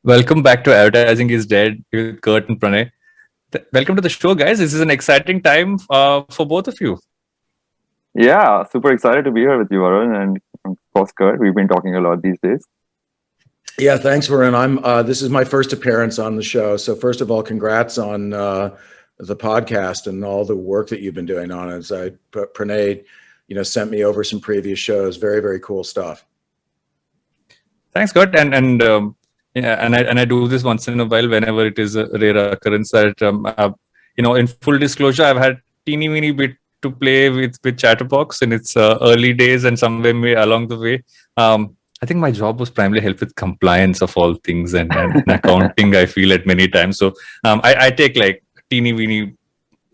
Welcome back to Advertising is Dead with Curt and Pranay. Welcome to the show, guys. This is an exciting time for both of you. Yeah, super excited to be here with you, Varun, and of course, Curt. We've been talking a lot these days. Yeah, thanks, Varun. This is my first appearance on the show. So first of all, congrats on the podcast and all the work that you've been doing on it. Pranay, sent me over some previous shows. Very, very cool stuff. Thanks, Curt. And I do this once in a while whenever it is a rare occurrence that in full disclosure, I've had teeny weeny bit to play with Chtrbox in its early days, and somewhere along the way. I think my job was primarily help with compliance of all things and accounting. I feel at many times. So I take like teeny weeny,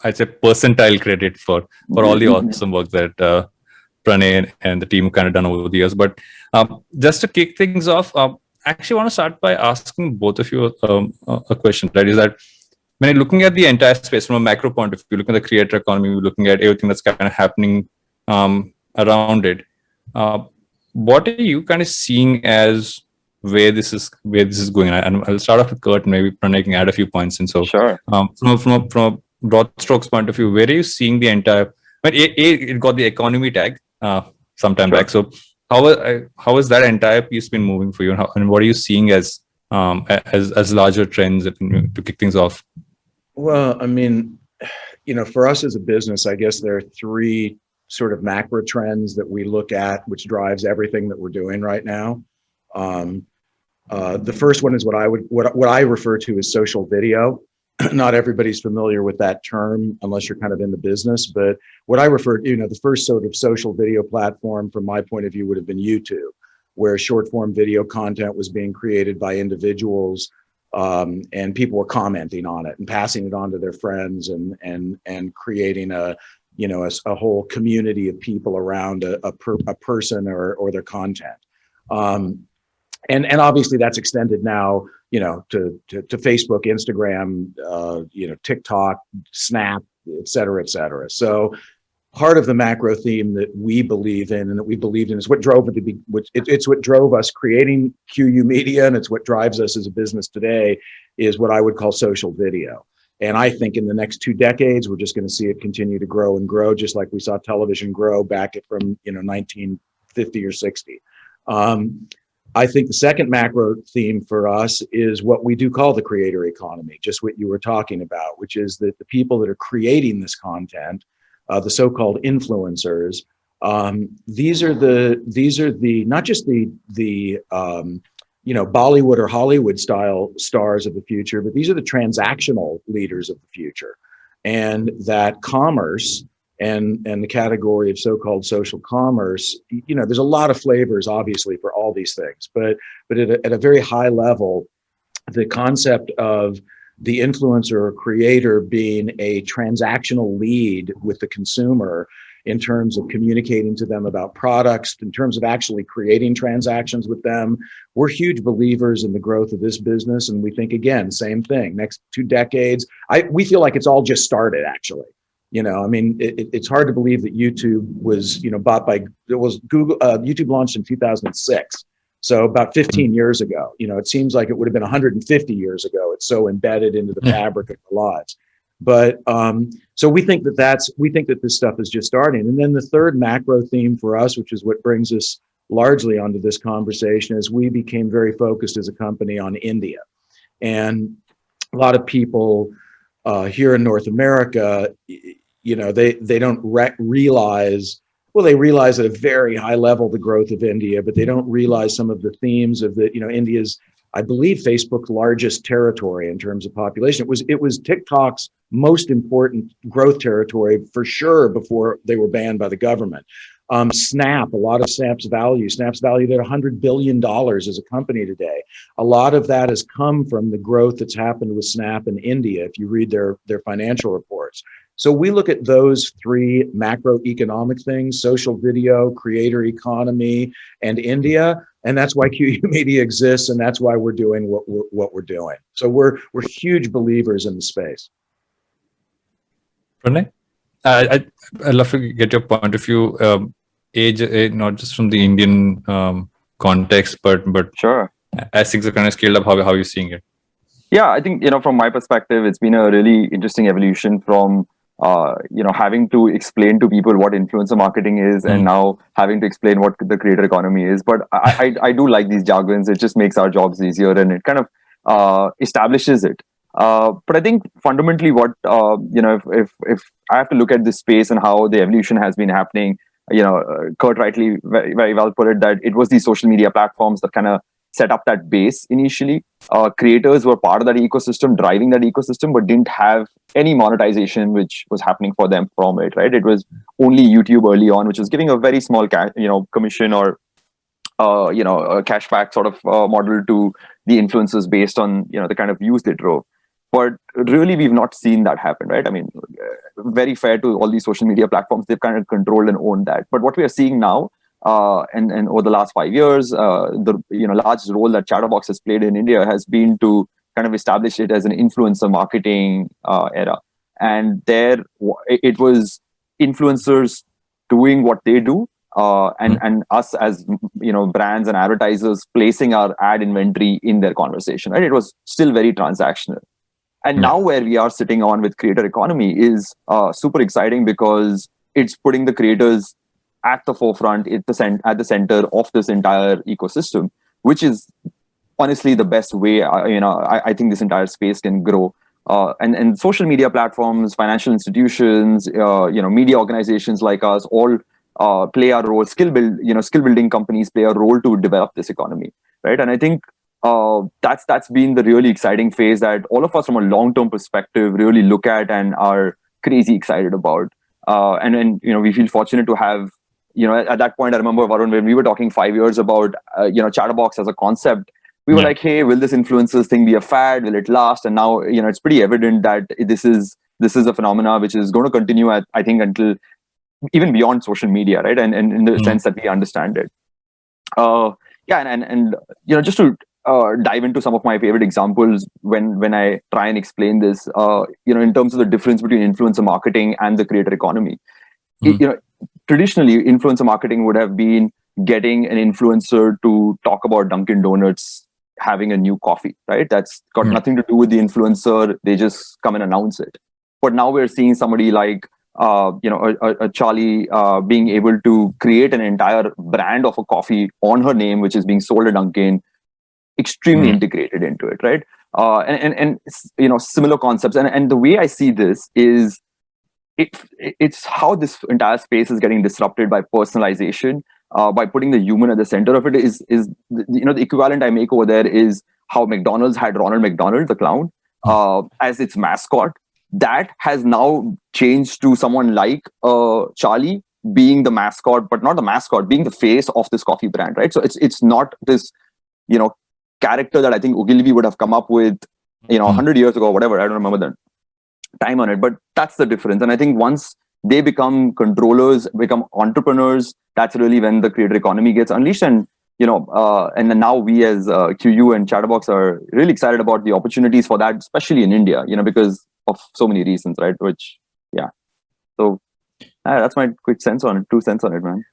I'd say percentile credit for all the awesome work that Pranay and the team kind of done over the years. But just to kick things off, I actually want to start by asking both of you a question. That is that when you're looking at the entire space from a macro point of view, looking at the creator economy, looking at everything that's kind of happening around it. What are you kind of seeing as where this is going? And I'll start off with Curt, and maybe Pranay can add a few points. And so, Sure. From a broad strokes point of view, where are you seeing the entire? But it got the economy tag sometime back. So how has that entire piece been moving for you, and what are you seeing as larger trends to kick things off? Well, I mean, for us as a business, I guess there are three sort of macro trends that we look at, which drives everything that we're doing right now. The first one is what I refer to as social video. Not everybody's familiar with that term unless you're kind of in the business, but what I refer to, the first sort of social video platform from my point of view would have been YouTube, where short form video content was being created by individuals, and people were commenting on it and passing it on to their friends and creating a whole community of people around a person or their content. And obviously that's extended now, to Facebook, Instagram, TikTok, Snap, et cetera, et cetera. So part of the macro theme that we believe in and that we believed in is what drove it's what drove us creating QYOU Media, and it's what drives us as a business today, is what I would call social video. And I think in the next 2 decades, we're just going to see it continue to grow and grow, just like we saw television grow back from 1950 or 60. I think the second macro theme for us is what we do call the creator economy, just what you were talking about, which is that the people that are creating this content, the so-called influencers, these are the not just the Bollywood or Hollywood style stars of the future, but these are the transactional leaders of the future. And that commerce and the category of so-called social commerce, there's a lot of flavors, obviously, for all these things, but at a very high level, the concept of the influencer or creator being a transactional lead with the consumer in terms of communicating to them about products, in terms of actually creating transactions with them. We're huge believers in the growth of this business. And we think, again, same thing, next 2 decades. We feel like it's all just started, actually. It's hard to believe that YouTube was, bought by, it was Google, YouTube launched in 2006. So about 15 years ago. It seems like it would have been 150 years ago. It's so embedded into the fabric of our lives. But so we think that this stuff is just starting. And then the third macro theme for us, which is what brings us largely onto this conversation, is we became very focused as a company on India. And a lot of people here in North America, they don't realize. Well, they realize at a very high level the growth of India, but they don't realize some of the themes of India's, I believe, Facebook's largest territory in terms of population. It was TikTok's most important growth territory for sure before they were banned by the government. Snap, a lot of Snap's valued at $100 billion as a company today. A lot of that has come from the growth that's happened with Snap in India, if you read their financial reports. So we look at those three macroeconomic things: social video, creator economy, and India. And that's why QYOU Media exists, and that's why we're doing what we're doing. So we're huge believers in the space. Pranay, I'd love to get your point of view, not just from the Indian context, but Sure. as things are kind of scaled up? How are you seeing it? Yeah, I think, from my perspective, it's been a really interesting evolution from, having to explain to people what influencer marketing is, and now having to explain what the creator economy is. But I do like these jargons. It just makes our jobs easier, and it kind of establishes it. But I think fundamentally, what if I have to look at this space and how the evolution has been happening, Curt rightly very, very well put it, that it was these social media platforms that kind of set up that base initially. Creators were part of that ecosystem, driving that ecosystem, but didn't have any monetization which was happening for them from it. Right? It was only YouTube early on, which was giving a very small commission or a cashback sort of model to the influencers based on the kind of views they drove. But really, we've not seen that happen, right? I mean, very fair to all these social media platforms, they've kind of controlled and owned that. But what we are seeing now, and over the last 5 years, the large role that Chtrbox has played in India has been to kind of establish it as an influencer marketing era. And there, it was influencers doing what they do, and us as brands and advertisers placing our ad inventory in their conversation. Right? It was still very transactional. And now where we are sitting on with creator economy is super exciting, because it's putting the creators at the forefront, at the center of this entire ecosystem, which is honestly the best way. I think this entire space can grow. And social media platforms, financial institutions, media organizations like us all play a role. Skill building companies play a role to develop this economy, right? And I think that's been the really exciting phase that all of us from a long-term perspective really look at and are crazy excited about. And then we feel fortunate to have, at that point, I remember, Varun, when we were talking 5 years about Chtrbox as a concept, we were like, hey, will this influencers thing be a fad? Will it last? And now it's pretty evident that this is a phenomena which is going to continue, I think, until even beyond social media, right? And in the sense that we understand it. And just to dive into some of my favorite examples when I try and explain this, in terms of the difference between influencer marketing and the creator economy. Traditionally, influencer marketing would have been getting an influencer to talk about Dunkin' Donuts having a new coffee, right? That's got nothing to do with the influencer. They just come and announce it. But now we're seeing somebody like a Charlie being able to create an entire brand of a coffee on her name, which is being sold at Dunkin', extremely integrated into it, right? And similar concepts. And the way I see this is it's how this entire space is getting disrupted by personalization, by putting the human at the center of it. Is the equivalent I make over there is how McDonald's had Ronald McDonald, the clown, as its mascot. That has now changed to someone like Charlie being the mascot, but not the mascot, being the face of this coffee brand, right? So it's not this, character that I think Ogilvy would have come up with, 100 years ago, whatever. I don't remember the time on it, but that's the difference. And I think once they become controllers, become entrepreneurs, that's really when the creator economy gets unleashed. And and then now we as QYOU and Chtrbox are really excited about the opportunities for that, especially in India, because of so many reasons, right? So that's my quick 2 cents on it, man.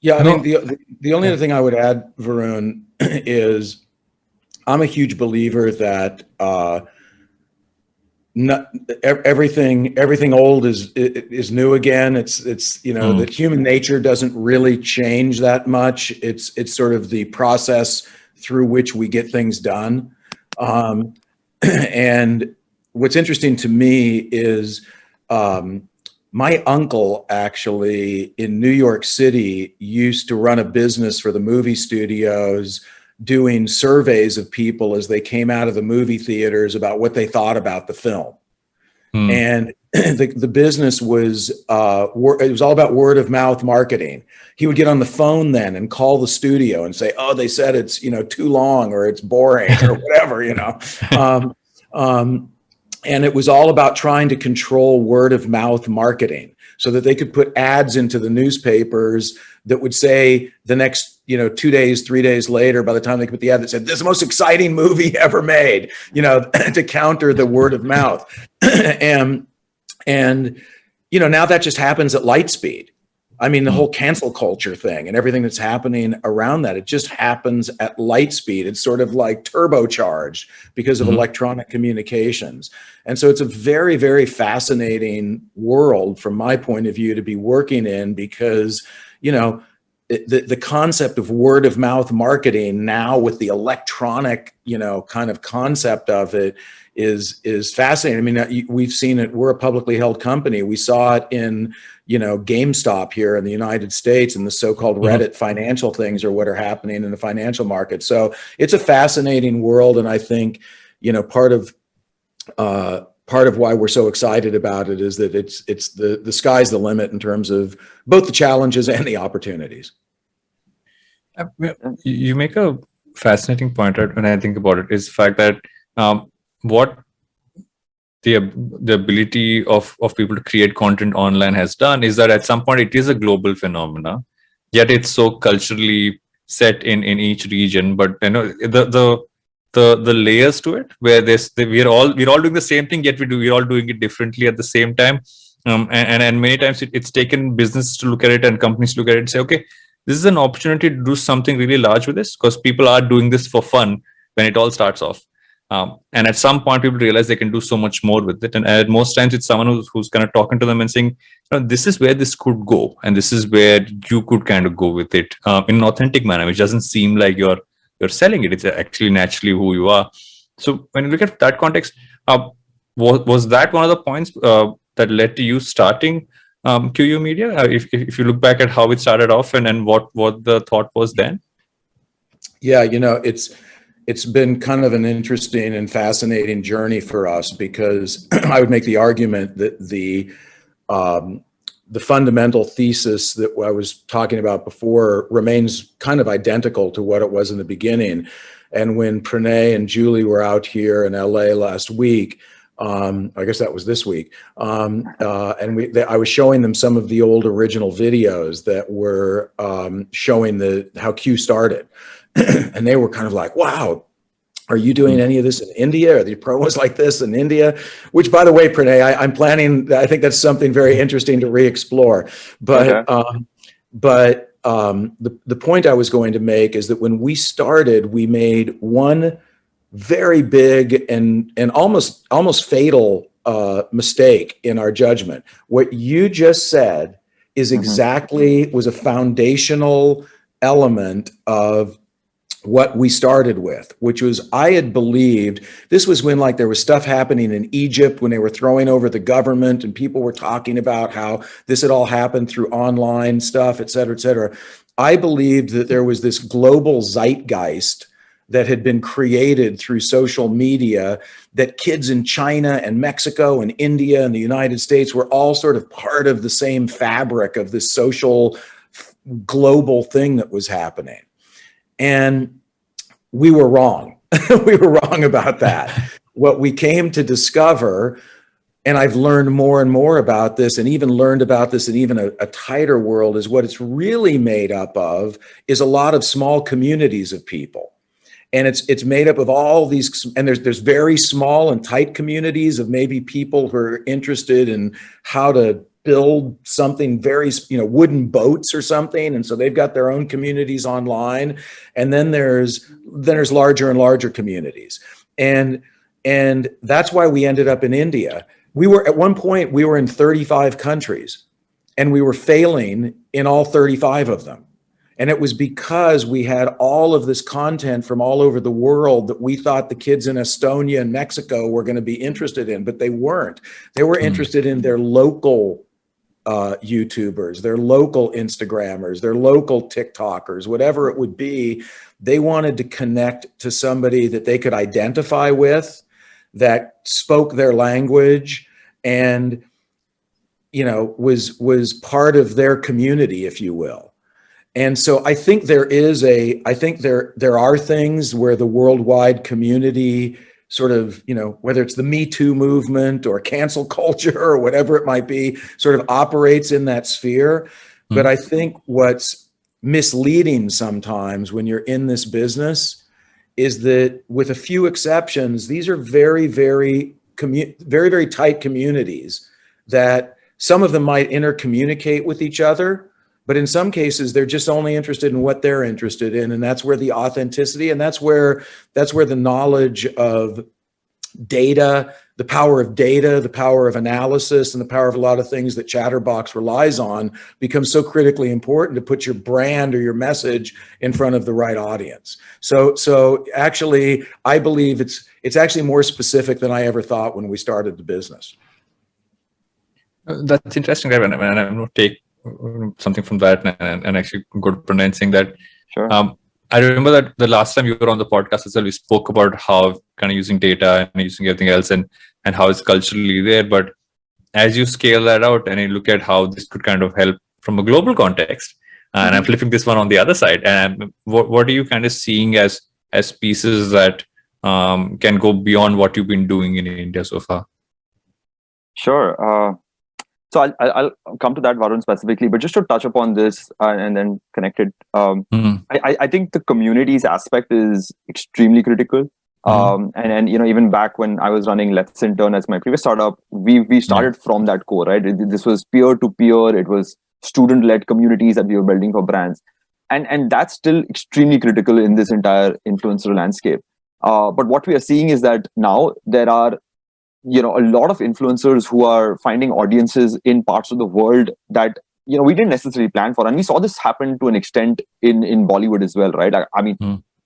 Yeah, I mean, the only other thing I would add, Varun, is I'm a huge believer that everything old is new again. It's that human nature doesn't really change that much. It's sort of the process through which we get things done. And what's interesting to me is my uncle actually in New York City used to run a business for the movie studios, doing surveys of people as they came out of the movie theaters about what they thought about the film. And the business was, it was all about word of mouth marketing. He would get on the phone then and call the studio and say, oh, they said it's, too long or it's boring or whatever, and it was all about trying to control word of mouth marketing so that they could put ads into the newspapers that would say the next, 2 days, 3 days later, by the time they could put the ad that said, this is the most exciting movie ever made, to counter the word of mouth. and now that just happens at light speed. I mean, the whole cancel culture thing and everything that's happening around that, it just happens at light speed. It's sort of like turbocharged because of electronic communications. And so it's a very, very fascinating world from my point of view to be working in, because, you know, the concept of word of mouth marketing now with the electronic, you know, kind of concept of it is fascinating. I mean, we've seen it. We're a publicly held company. We saw it in, you know, GameStop here in the United States, and the so-called Reddit financial things are what are happening in the financial market. So it's a fascinating world. And I think, you know, part of why we're so excited about it is that it's the sky's the limit in terms of both the challenges and the opportunities. You make a fascinating point, right, when I think about it, is the fact that what the ability of people to create content online has done is that at some point it is a global phenomena, yet it's so culturally set in each region. But you know, the layers to it, where we're all doing the same thing, yet we're all doing it differently at the same time. And many times it's taken business to look at it and companies to look at it and say, okay, this is an opportunity to do something really large with this, because people are doing this for fun when it all starts off. And at some point, people realize they can do so much more with it. And at most times, it's someone who's kind of talking to them and saying, you know, this is where this could go, and this is where you could kind of go with it in an authentic manner, which doesn't seem like you're selling it. It's actually naturally who you are. So when you look at that context, was that one of the points that led to you starting QYOU Media? If you look back at how it started off and what the thought was then? Yeah, you know, it's been kind of an interesting and fascinating journey for us, because I would make the argument that the fundamental thesis that I was talking about before remains kind of identical to what it was in the beginning. And when Pranay and Julie were out here in LA last week, I guess that was this week, and I was showing them some of the old original videos that were showing how Q started. And they were kind of like, wow, are you doing any of this in India? Are the promos like this in India? Which, by the way, Pranay, I'm planning, I think that's something very interesting to re-explore. But, okay. The point I was going to make is that when we started, we made one very big and almost fatal mistake in our judgment. What you just said is exactly, was a foundational element of what we started with, which was, I had believed, this was when like there was stuff happening in Egypt when they were throwing over the government and people were talking about how this had all happened through online stuff, et cetera, et cetera. I believed that there was this global zeitgeist that had been created through social media, that kids in China and Mexico and India and the United States were all sort of part of the same fabric of this social global thing that was happening. And we were wrong. We were wrong about that. What we came to discover, and I've learned more and more about this, and even learned about this in even a tighter world, is what it's really made up of is a lot of small communities of people. And it's made up of all these, and there's very small and tight communities of maybe people who are interested in how to build something very, you know, wooden boats or something. And so they've got their own communities online. And then there's larger and larger communities. And that's why we ended up in India. We were, at one point, we were in 35 countries, and we were failing in all 35 of them. And it was because we had all of this content from all over the world that we thought the kids in Estonia and Mexico were going to be interested in, but they weren't. They were interested in their local YouTubers, their local Instagrammers, their local TikTokers, whatever it would be. They wanted to connect to somebody that they could identify with, that spoke their language, and, you know, was part of their community, if you will. And so I think there are things where the worldwide community sort of, you know, whether it's the Me Too movement or cancel culture or whatever it might be, sort of operates in that sphere. But I think what's misleading sometimes when you're in this business is that, with a few exceptions, these are very, very tight communities that some of them might intercommunicate with each other, But in some cases, they're just only interested in what they're interested in. And that's where the authenticity, and that's where the knowledge of data, the power of data, the power of analysis, and the power of a lot of things that Chtrbox relies on becomes so critically important to put your brand or your message in front of the right audience. So actually, I believe it's actually more specific than I ever thought when we started the business. That's interesting, right? And I'm going to take something from that and actually go to Pranay saying that. Sure. I remember that the last time you were on the podcast as well, we spoke about how kind of using data and using everything else and how it's culturally there. But as you scale that out and you look at how this could kind of help from a global context, and I'm flipping this one on the other side, and what are you kind of seeing as pieces that can go beyond what you've been doing in India so far? Sure. So I'll come to that, Varun, specifically, but just to touch upon this and then connect it. I think the communities aspect is extremely critical. And even back when I was running Let's Intern as my previous startup, we started from that core, right? This was peer to peer. It was student-led communities that we were building for brands, and that's still extremely critical in this entire influencer landscape. But what we are seeing is that now there are a lot of influencers who are finding audiences in parts of the world that we didn't necessarily plan for, and we saw this happen to an extent in Bollywood as well, right? I mean,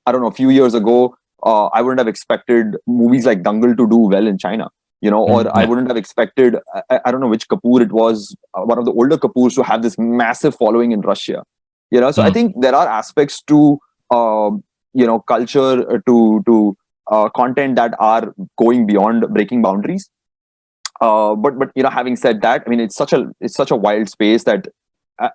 I don't know, a few years ago, I wouldn't have expected movies like Dangal to do well in China, or I wouldn't have expected, I don't know which Kapoor it was, one of the older Kapoors, to have this massive following in Russia. So I think there are aspects to culture, to content that are going beyond breaking boundaries. But having said that, I mean, it's such a wild space that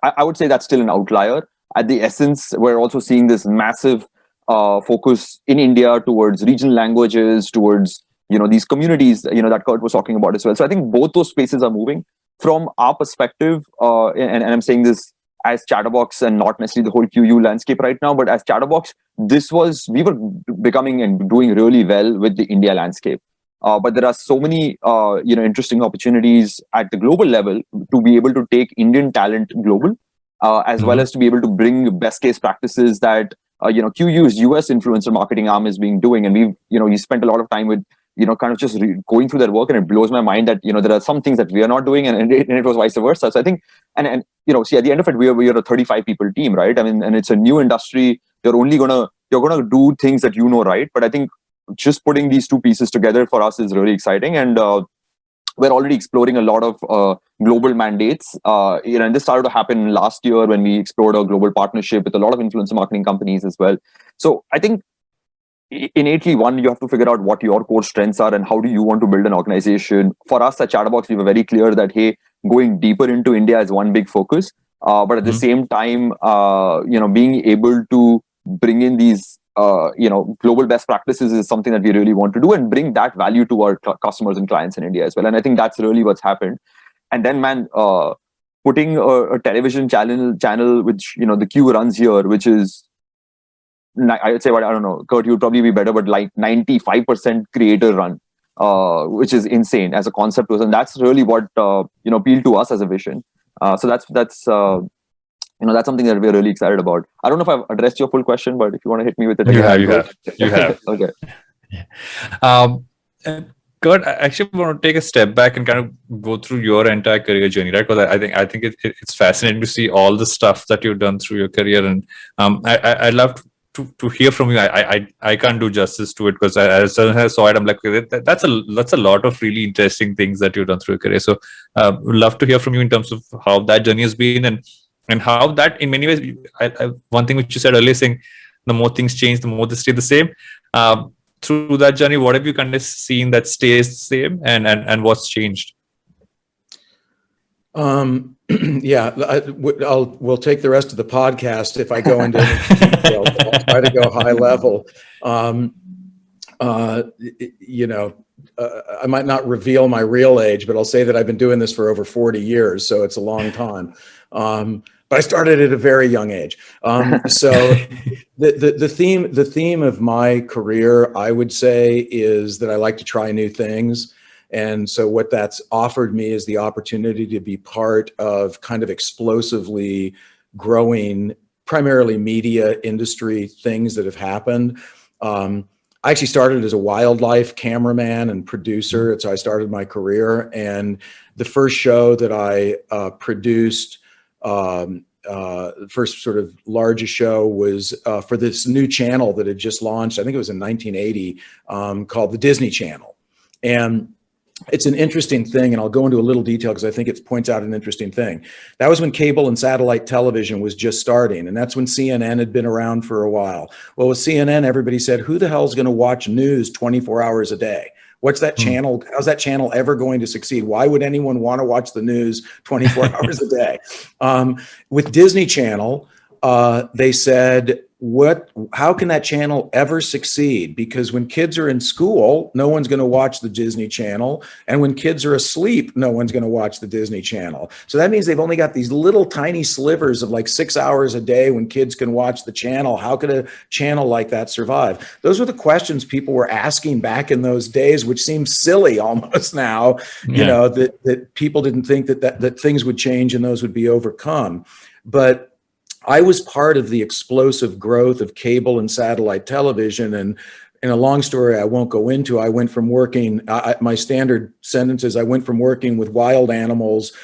I would say that's still an outlier. At the essence, we're also seeing this massive focus in India towards regional languages, towards these communities that Curt was talking about as well. So I think both those spaces are moving. From our perspective, and I'm saying this as Chtrbox and not necessarily the whole QYOU landscape right now, but as Chtrbox, we were becoming and doing really well with the India landscape. But there are so many interesting opportunities at the global level to be able to take Indian talent global, as well as to be able to bring best case practices that QYOU's US influencer marketing arm is doing. And we spent a lot of time with kind of just going through their work, and it blows my mind that there are some things that we are not doing, and it was vice versa. So I think and see, at the end of it, we are a 35 people team, right? I mean, and it's a new industry. You're gonna do things that right. But I think just putting these two pieces together for us is really exciting, and we're already exploring a lot of global mandates. And this started to happen last year when we explored a global partnership with a lot of influencer marketing companies as well. So I think innately, one, you have to figure out what your core strengths are and how do you want to build an organization. For us at Chtrbox, we were very clear that, hey, going deeper into India is one big focus. But at the same time, being able to bring in these, global best practices is something that we really want to do and bring that value to our customers and clients in India as well. And I think that's really what's happened. And then, man, putting a television channel, which, the Q runs here, which is, I would say, I don't know, Curt, you'd probably be better, but like 95% creator run, which is insane as a concept to us. And that's really what, appealed to us as a vision. So that's something that we're really excited about. I don't know if I've addressed your full question, but if you want to hit me with it again. You have. Okay. Curt, I actually want to take a step back and kind of go through your entire career journey, right? Because I think it's fascinating to see all the stuff that you've done through your career, and I'd love to hear from you. I can't do justice to it because as soon as I saw it, I'm like, that's a lot of really interesting things that you've done through your career. So would love to hear from you in terms of how that journey has been and how that, in many ways, one thing which you said earlier, saying the more things change, the more they stay the same. Through that journey, what have you kind of seen that stays the same, and what's changed? Yeah, we'll take the rest of the podcast if I go into any detail. I'll try to go high level. I might not reveal my real age, but I'll say that I've been doing this for over 40 years, so it's a long time. But I started at a very young age. So the theme of my career, I would say, is that I like to try new things. And so what that's offered me is the opportunity to be part of kind of explosively growing, primarily media industry things that have happened. I actually started as a wildlife cameraman and producer. It's how I started my career. And the first show that I produced, the first sort of largest show was for this new channel that had just launched. I think it was in 1980, called the Disney Channel. And it's an interesting thing, and I'll go into a little detail because I think it points out an interesting thing. That was when cable and satellite television was just starting, and that's when CNN had been around for a while. Well, with CNN, everybody said, who the hell's going to watch news 24 hours a day? What's that channel? How's that channel ever going to succeed? Why would anyone want to watch the news 24 hours a day? With Disney Channel, they said, how can that channel ever succeed? Because when kids are in school, no one's going to watch the Disney Channel. And when kids are asleep, no one's going to watch the Disney Channel. So that means they've only got these little tiny slivers of like 6 hours a day when kids can watch the channel. How could a channel like that survive? Those were the questions people were asking back in those days, which seems silly almost now, you know, that people didn't think that things would change and those would be overcome. But I was part of the explosive growth of cable and satellite television. And in a long story I won't go into, I went from working, my standard sentence is I went from working with wild animals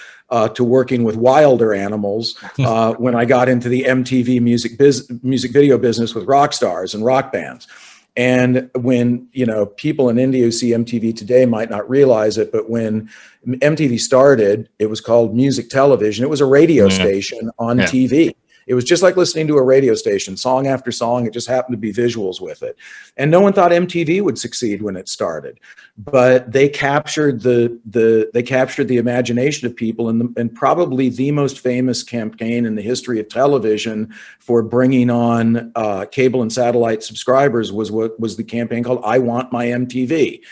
to working with wilder animals when I got into the MTV music video business with rock stars and rock bands. And when, you know, people in India who see MTV today might not realize it, but when MTV started, it was called music television. It was a radio station on TV. It was just like listening to a radio station, song after song. It just happened to be visuals with it. And no one thought MTV would succeed when it started, but they captured the imagination of people. And probably the most famous campaign in the history of television for bringing on cable and satellite subscribers was the campaign called I Want My MTV.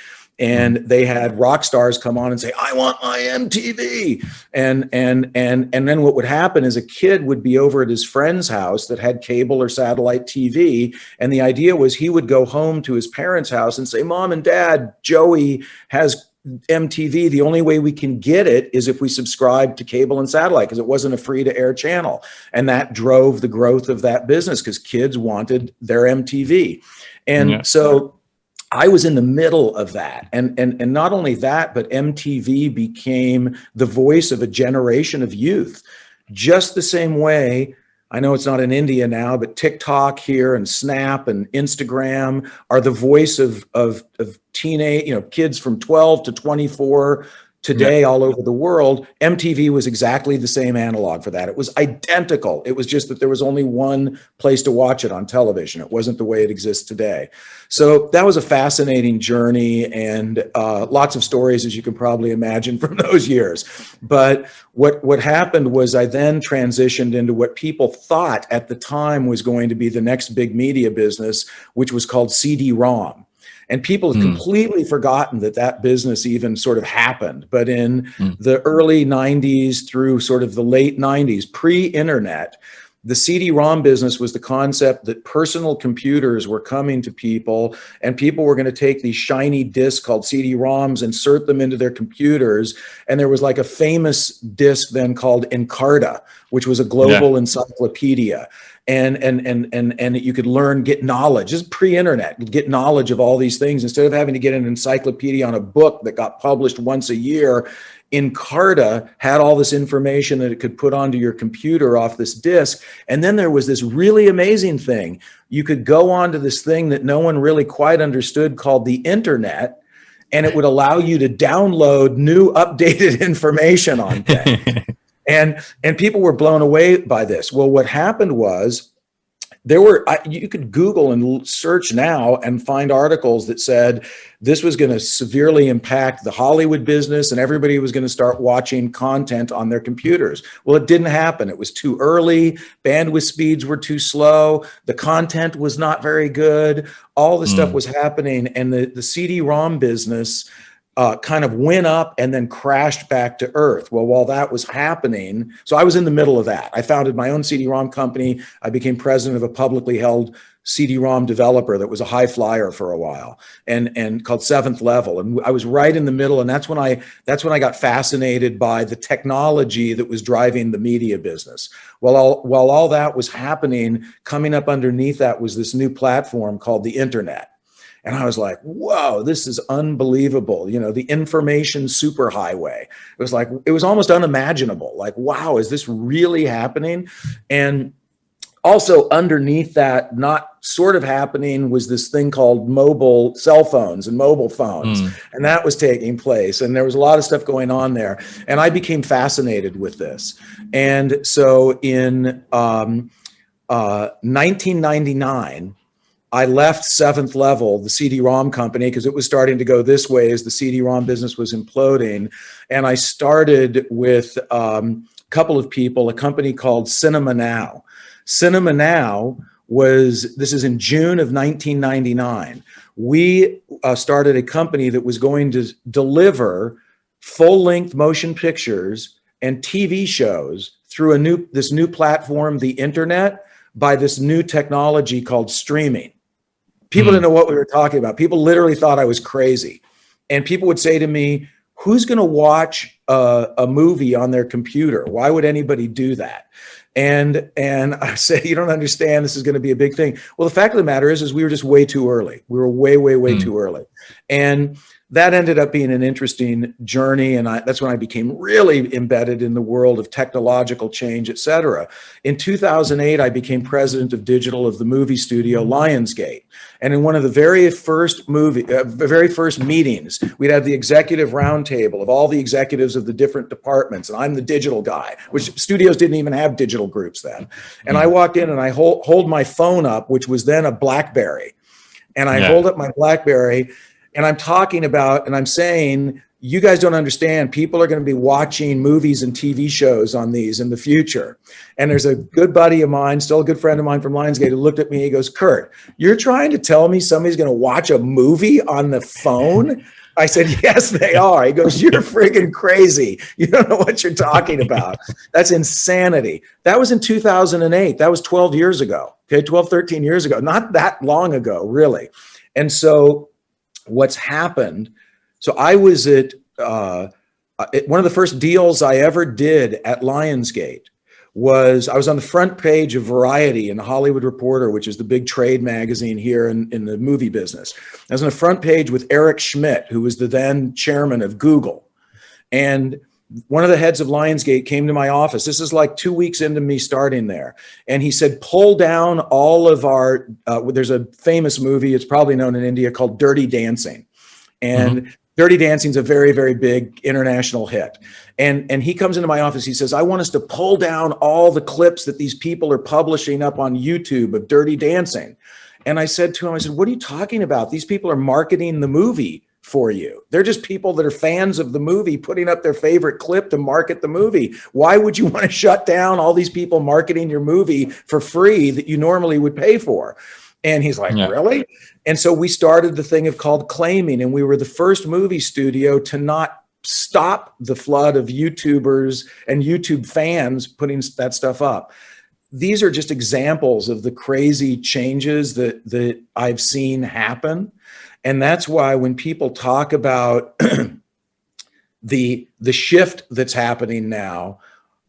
And they had rock stars come on and say, I want my MTV. And then what would happen is a kid would be over at his friend's house that had cable or satellite TV. And the idea was he would go home to his parents' house and say, Mom and Dad, Joey has MTV. The only way we can get it is if we subscribe to cable and satellite, because it wasn't a free to air channel. And that drove the growth of that business because kids wanted their MTV. And so I was in the middle of that. And not only that, but MTV became the voice of a generation of youth. Just the same way, I know it's not in India now, but TikTok here and Snap and Instagram are the voice of teenage, you know, kids from 12 to 24 today all over the world. MTV was exactly the same analog for that. It was identical. It was just that there was only one place to watch it on television. It wasn't the way it exists today. So that was a fascinating journey, and lots of stories, as you can probably imagine, from those years. But what happened was I then transitioned into what people thought at the time was going to be the next big media business, which was called CD-ROM. And people have completely forgotten that business even sort of happened. But in the early 90s through sort of the late 90s, pre-internet, the CD-ROM business was the concept that personal computers were coming to people, and people were going to take these shiny discs called CD-ROMs, insert them into their computers. And there was like a famous disc then called Encarta, which was a global encyclopedia. And you could get knowledge. This is pre-internet, get knowledge of all these things. Instead of having to get an encyclopedia on a book that got published once a year, Encarta had all this information that it could put onto your computer off this disk. And then there was this really amazing thing. You could go onto this thing that no one really quite understood called the internet, and it would allow you to download new updated information on things. And people were blown away by this. Well, what happened was you could Google and search now and find articles that said this was going to severely impact the Hollywood business and everybody was going to start watching content on their computers. Well, it didn't happen. It was too early. Bandwidth speeds were too slow. The content was not very good. All the stuff was happening. And the CD-ROM business kind of went up and then crashed back to earth. Well, while that was happening, so I was in the middle of that. I founded my own CD-ROM company. I became president of a publicly held CD-ROM developer that was a high flyer for a while, and called Seventh Level. And I was right in the middle, and that's when I got fascinated by the technology that was driving the media business. While all that was happening, coming up underneath that was this new platform called the internet. And I was like, whoa, this is unbelievable. You know, the information superhighway. It was almost unimaginable. Like, wow, is this really happening? And also underneath that, not sort of happening, was this thing called mobile cell phones and mobile phones. And that was taking place. And there was a lot of stuff going on there. And I became fascinated with this. And so in 1999, I left Seventh Level, the CD-ROM company, because it was starting to go this way as the CD-ROM business was imploding. And I started with a couple of people, a company called Cinema Now. Cinema Now this is in June of 1999. We started a company that was going to deliver full-length motion pictures and TV shows through this new platform, the internet, by this new technology called streaming. People didn't know what we were talking about. People literally thought I was crazy. And people would say to me, who's going to watch a movie on their computer? Why would anybody do that? And I said, you don't understand. This is going to be a big thing. Well, the fact of the matter is we were just way too early. We were way too early. And that ended up being an interesting journey. And that's when I became really embedded in the world of technological change, et cetera. In 2008, I became president of digital of the movie studio Lionsgate. And in one of the very first meetings, we'd have the executive roundtable of all the executives of the different departments. And I'm the digital guy, which studios didn't even have digital groups then. And I walked in and I hold my phone up, which was then a BlackBerry. And I hold up my BlackBerry, and I'm talking about, and I'm saying, you guys don't understand. People are going to be watching movies and TV shows on these in the future. And there's a good buddy of mine, still a good friend of mine from Lionsgate, who looked at me. He goes, Curt, you're trying to tell me somebody's going to watch a movie on the phone? I said, yes, they are. He goes, you're freaking crazy. You don't know what you're talking about. That's insanity. That was in 2008. That was 12 years ago. Okay, 12, 13 years ago. Not that long ago, really. And so what's happened, so I was at one of the first deals I ever did at Lionsgate was I was on the front page of Variety and the Hollywood Reporter, which is the big trade magazine here in the movie business. I was on the front page with Eric Schmidt, who was the then chairman of Google. And one of the heads of Lionsgate came to my office. This is like 2 weeks into me starting there. And he said, pull down all of our, there's a famous movie, it's probably known in India, called Dirty Dancing. And Dirty Dancing is a very, very big international hit. And he comes into my office, he says, I want us to pull down all the clips that these people are publishing up on YouTube of Dirty Dancing. And I said to him, I said, what are you talking about? These people are marketing the movie for you. They're just people that are fans of the movie putting up their favorite clip to market the movie. Why would you want to shut down all these people marketing your movie for free that you normally would pay for? And he's like, really? And so we started the thing called claiming, and we were the first movie studio to not stop the flood of YouTubers and YouTube fans putting that stuff up. These are just examples of the crazy changes that I've seen happen. And that's why when people talk about the shift that's happening now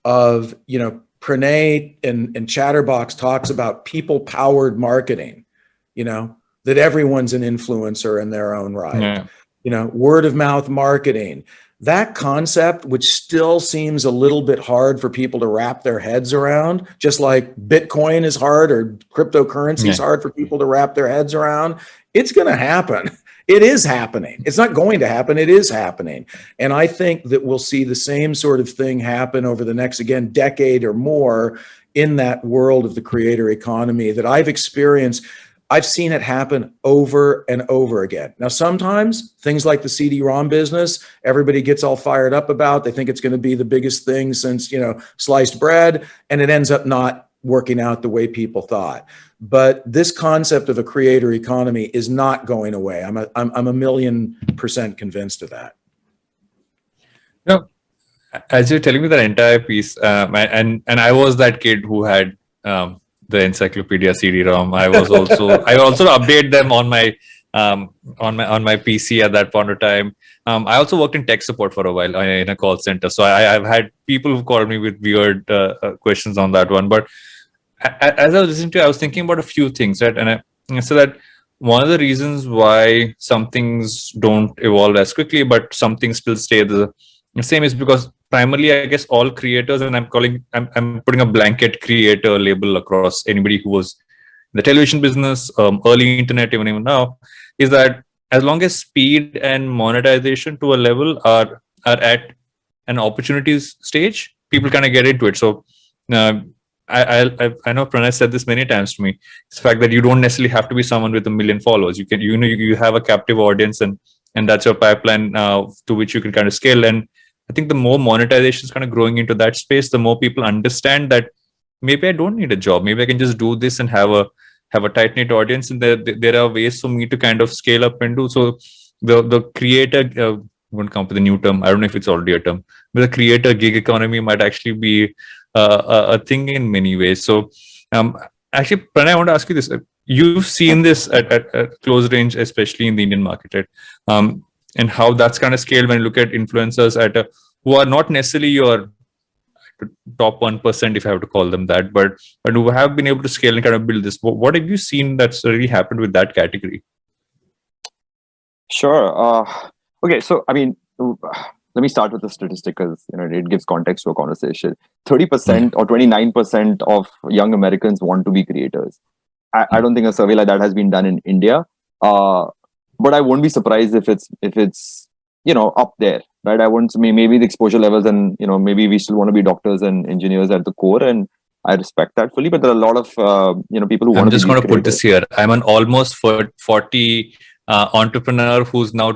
of, Pranay and Chtrbox talks about people-powered marketing, that everyone's an influencer in their own right, word-of-mouth marketing. That concept, which still seems a little bit hard for people to wrap their heads around, just like Bitcoin is hard or cryptocurrency is hard for people to wrap their heads around, it's going to happen. It is happening. It's not going to happen. It is happening. And I think that we'll see the same sort of thing happen over the next, again, decade or more in that world of the creator economy that I've experienced. I've seen it happen over and over again. Now, sometimes things like the CD-ROM business, everybody gets all fired up about. They think it's going to be the biggest thing since, sliced bread, and it ends up not working out the way people thought. But this concept of a creator economy is not going away. I'm 1,000,000% convinced of that. No, as you're telling me that entire piece, and I was that kid who had the encyclopedia CD-ROM. I also update them on my on my PC at that point of time. I also worked in tech support for a while in a call center, so I've had people who called me with weird questions on that one. But as I was listening to you, I was thinking about a few things, right? And I said that one of the reasons why some things don't evolve as quickly, but some things still stay the same, is because primarily, I guess, all creators, and I'm putting a blanket creator label across anybody who was in the television business, early internet, even now, is that as long as speed and monetization to a level are at an opportunities stage, people kind of get into it. So uh, I know Pranay said this many times to me. It's the fact that you don't necessarily have to be someone with 1 million followers. You have a captive audience, and that's your pipeline to which you can kind of scale. And I think the more monetization is kind of growing into that space, the more people understand that maybe I don't need a job. Maybe I can just do this and have a tight knit audience. And there are ways for me to kind of scale up and do so. The creator won't come up with a new term. I don't know if it's already a term, but the creator gig economy might actually be a thing in many ways. So, actually, Pranay, I want to ask you this. You've seen this at close range, especially in the Indian market, right? And how that's kind of scaled when you look at influencers who are not necessarily your top 1%, if I have to call them that, but who have been able to scale and kind of build this. What have you seen that's really happened with that category? Sure. Okay. So, I mean, let me start with the statistic because it gives context to a conversation. 30% or 29% of young Americans want to be creators. I don't think a survey like that has been done in India, but I won't be surprised if it's up there, right? I won't. Maybe the exposure levels, and maybe we still want to be doctors and engineers at the core, and I respect that fully. But there are a lot of people who want to. I'm just going to put this here. I'm an almost 40 entrepreneur who's now a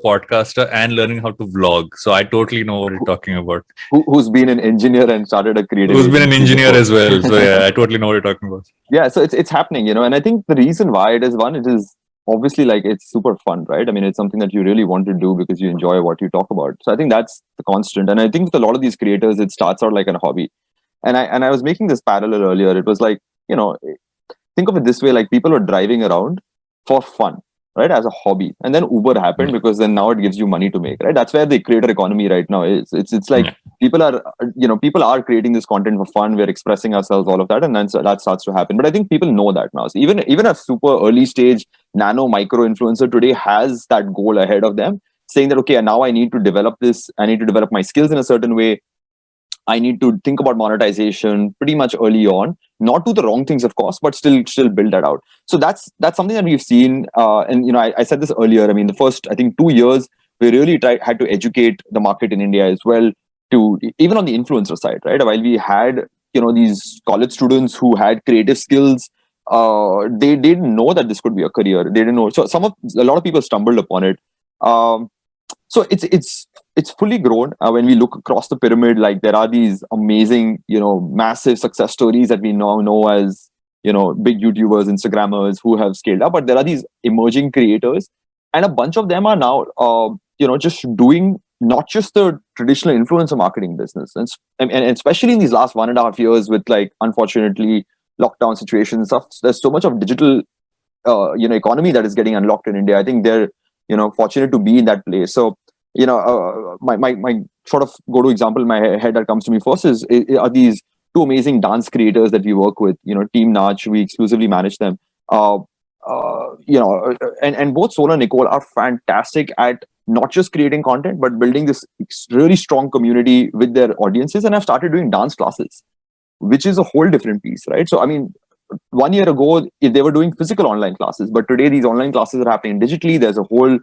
podcaster and learning how to vlog. So I totally know what you're talking about. Who's been an engineer and started a creative. Who's been an engineer as well. So yeah, I totally know what you're talking about. Yeah, so it's happening, and I think the reason why it is obviously like it's super fun, right? I mean, it's something that you really want to do because you enjoy what you talk about. So I think that's the constant. And I think with a lot of these creators, it starts out like a hobby. And I was making this parallel earlier. It was like, think of it this way, like people were driving around for fun, right? As a hobby. And then Uber happened because then now it gives you money to make, right? That's where the creator economy right now is. It's like people are creating this content for fun. We're expressing ourselves, all of that. And then that starts to happen. But I think people know that now. So even a super early stage nano micro influencer today has that goal ahead of them, saying that, okay, now I need to develop this. I need to develop my skills in a certain way. I need to think about monetization pretty much early on, not do the wrong things, of course, but still build that out. So that's something that we've seen. And I said this earlier. I mean, the first, I think, 2 years, we really had to educate the market in India as well, to even on the influencer side, right? While we had, these college students who had creative skills, they didn't know that this could be a career. They didn't know. So a lot of people stumbled upon it. So it's fully grown. When we look across the pyramid, like there are these amazing, massive success stories that we now know as, big YouTubers, Instagrammers who have scaled up. But there are these emerging creators, and a bunch of them are now, just doing not just the traditional influencer marketing business, and especially in these last 1.5 years with, like, unfortunately, lockdown situations and stuff. There's so much of digital, economy that is getting unlocked in India. I think they're fortunate to be in that place. So my sort of go-to example in my head that comes to me first are these two amazing dance creators that we work with, Team Nach. We exclusively manage them. And both Sona and Nicole are fantastic at not just creating content, but building this really strong community with their audiences, and have started doing dance classes, which is a whole different piece, right? So, I mean, 1 year ago, they were doing physical online classes, but today these online classes are happening digitally. There's a whole,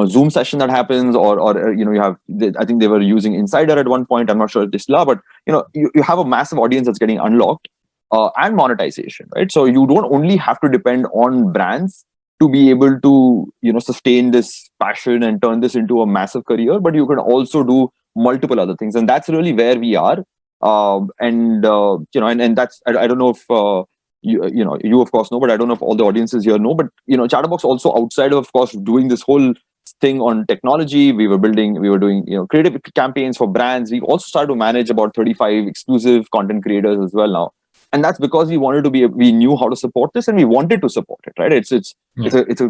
Zoom session that happens, or you have, I think they were using Insider at one point. I'm not sure if they still are, but you have a massive audience that's getting unlocked, and monetization, right? So you don't only have to depend on brands to be able to, sustain this passion and turn this into a massive career, but you can also do multiple other things, and that's really where we are. And that's, I don't know if you of course know, but I don't know if all the audiences here know, but Chtrbox also, outside of course doing this whole thing on technology. We were doing, creative campaigns for brands. We also started to manage about 35 exclusive content creators as well now. And that's because we knew how to support this and we wanted to support it, right? It's a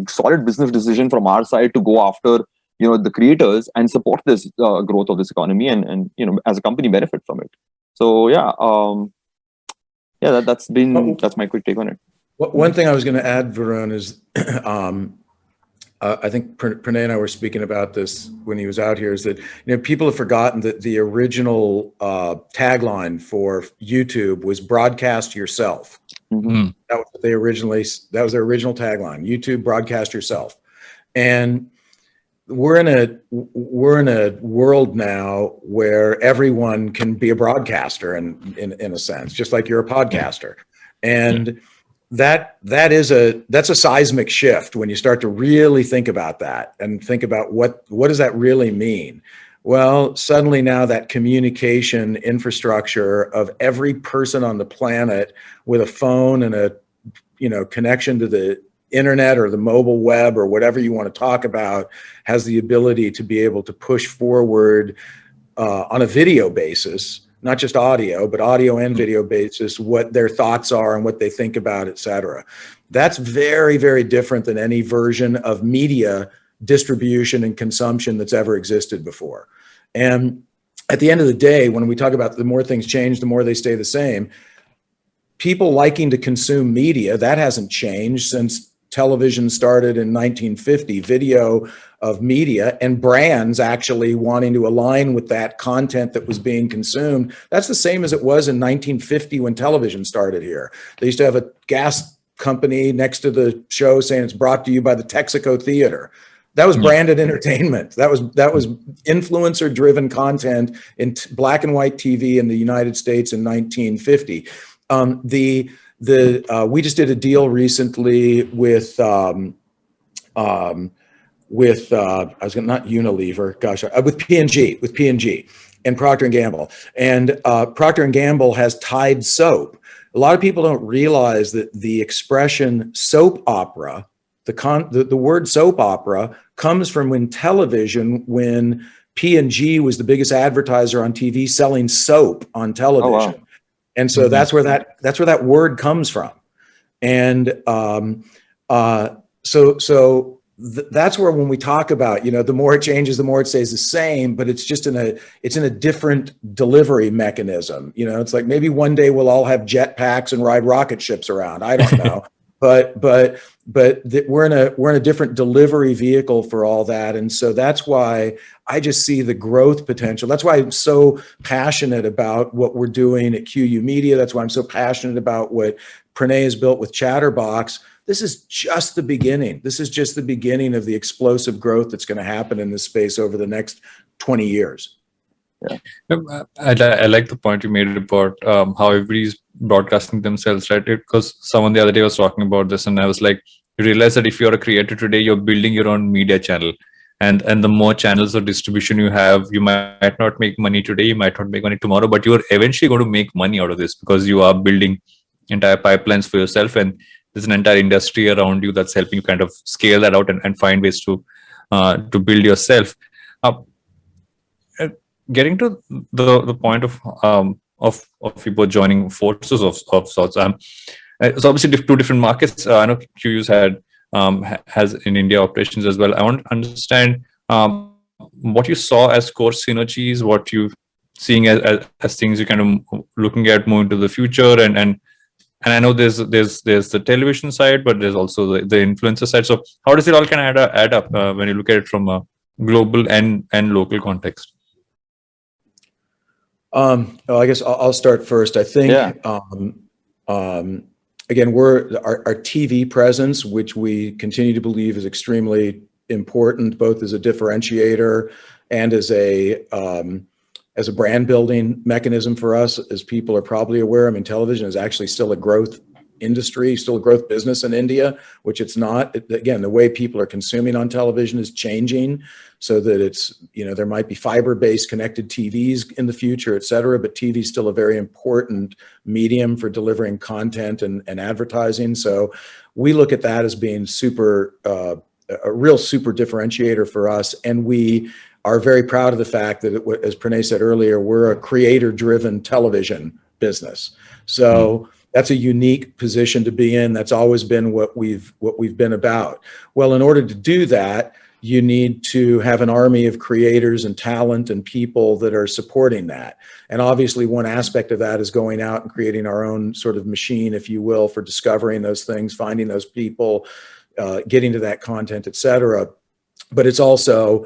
solid business decision from our side to go after, the creators and support this growth of this economy and, as a company benefit from it. So that's my quick take on it. One thing I was going to add, Varun, is I think Pranay and I were speaking about this when he was out here, is that people have forgotten that the original tagline for YouTube was "Broadcast yourself." Mm-hmm. That was their original tagline: YouTube, broadcast yourself. And we're in a world now where everyone can be a broadcaster in a sense, just like you're a podcaster. And that's a seismic shift when you start to really think about that and think about what does that really mean? Well, suddenly now that communication infrastructure of every person on the planet with a phone and a connection to the internet or the mobile web or whatever you want to talk about has the ability to be able to push forward on a video basis, not just audio, but audio and video basis, what their thoughts are and what they think about, et cetera. That's very, very different than any version of media distribution and consumption that's ever existed before. And at the end of the day, when we talk about the more things change, the more they stay the same, people liking to consume media, that hasn't changed since television started in 1950, video of media, and brands actually wanting to align with that content that was being consumed. That's the same as it was in 1950 when television started here. They used to have a gas company next to the show saying it's brought to you by the Texaco Theater. That was branded entertainment. That was influencer driven content in black and white TV in the United States in 1950. We just did a deal recently with not Unilever, with P&G and Procter and Gamble. And Procter and Gamble has Tide soap. A lot of people don't realize that the expression soap opera, the word soap opera comes from when P&G was the biggest advertiser on TV selling soap on television. Oh, wow. And so that's where that word comes from. And that's where, when we talk about, the more it changes, the more it stays the same, but it's just in a different delivery mechanism. It's like maybe one day we'll all have jetpacks and ride rocket ships around. I don't know. but we're in a different delivery vehicle for all that. And so that's why I just see the growth potential. That's why I'm so passionate about what we're doing at QYOU Media. That's why I'm so passionate about what Pranay has built with Chtrbox. This is just the beginning. This is just the beginning of the explosive growth that's going to happen in this space over the next 20 years. Yeah. I like the point you made about how everybody's broadcasting themselves, right? Because someone the other day was talking about this, and I was like, you realize that if you're a creator today, you're building your own media channel. And the more channels of distribution you have, you might not make money today, you might not make money tomorrow, but you're eventually going to make money out of this because you are building entire pipelines for yourself, and there's an entire industry around you that's helping you kind of scale that out and find ways to build yourself. Getting to the point of people joining forces of sorts. It's obviously two different markets. I know QYOU's has in India operations as well. I want to understand what you saw as core synergies, what you seeing as things you kind of looking at moving to the future, and I know there's the television side, but there's also the influencer side. So how does it all kind of add up when you look at it from a global and local context? I guess I'll start first. I think, again, our TV presence, which we continue to believe is extremely important, both as a differentiator and as a brand building mechanism for us, as people are probably aware. I mean, television is actually still a growth industry, still a growth business in India, which it's not. Again, the way people are consuming on television is changing, so that it's, there might be fiber-based connected TVs in the future, et cetera, but TV is still a very important medium for delivering content and advertising. So we look at that as being super a real super differentiator for us. And we are very proud of the fact that, as Pranay said earlier, we're a creator-driven television business. So that's a unique position to be in. That's always been what we've been about. Well, in order to do that, you need to have an army of creators and talent and people that are supporting that. And obviously one aspect of that is going out and creating our own sort of machine, if you will, for discovering those things, finding those people, getting to that content, et cetera. But it's also,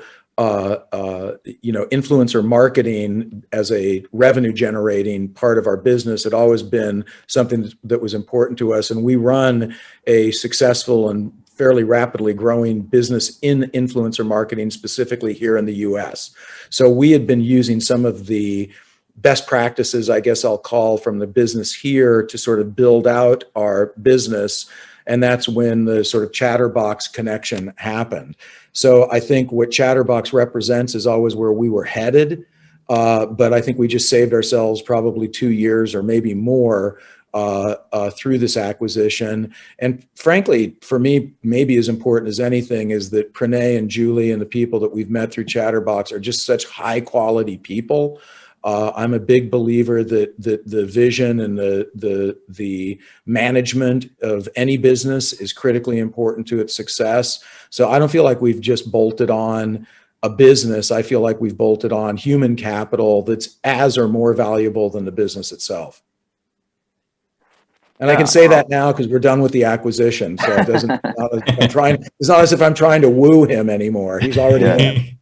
influencer marketing as a revenue generating part of our business had always been something that was important to us. And we run a successful and fairly rapidly growing business in influencer marketing, specifically here in the US. So we had been using some of the best practices, I guess I'll call, from the business here to sort of build out our business. And that's when the sort of Chtrbox connection happened. So I think what Chtrbox represents is always where we were headed. But I think we just saved ourselves probably 2 years or maybe more through this acquisition. And frankly, for me, maybe as important as anything is that Pranay and Julie and the people that we've met through Chtrbox are just such high quality people. I'm a big believer that the vision and the management of any business is critically important to its success. So I don't feel like we've just bolted on a business. I feel like we've bolted on human capital that's as or more valuable than the business itself. And I can say that now because we're done with the acquisition. So it doesn't, it's not as if I'm trying to woo him anymore. He's already in.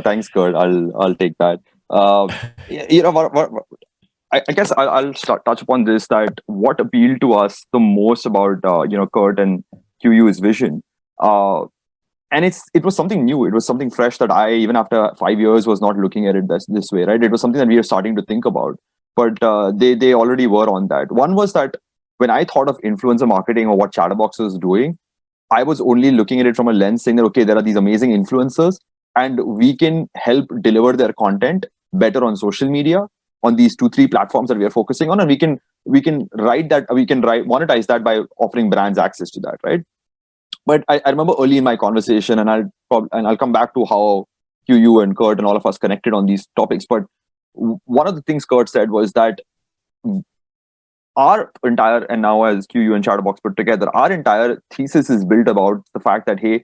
Thanks, Curt. I'll take that. I guess I'll touch upon this, that what appealed to us the most about Curt and QYOU's vision. And it was something new. It was something fresh that I, even after 5 years, was not looking at it this way, right? It was something that we were starting to think about. But they already were on that. One was that when I thought of influencer marketing or what Chtrbox was doing, I was only looking at it from a lens saying that, okay, there are these amazing influencers and we can help deliver their content better on social media, on these 2-3 platforms that we are focusing on. And we can monetize that by offering brands access to that, right? But I remember early in my conversation, and I'll come back to how QYOU and Curt and all of us connected on these topics. But one of the things Curt said was that our entire, and now as QYOU and Chtrbox put together, our entire thesis is built about the fact that, hey,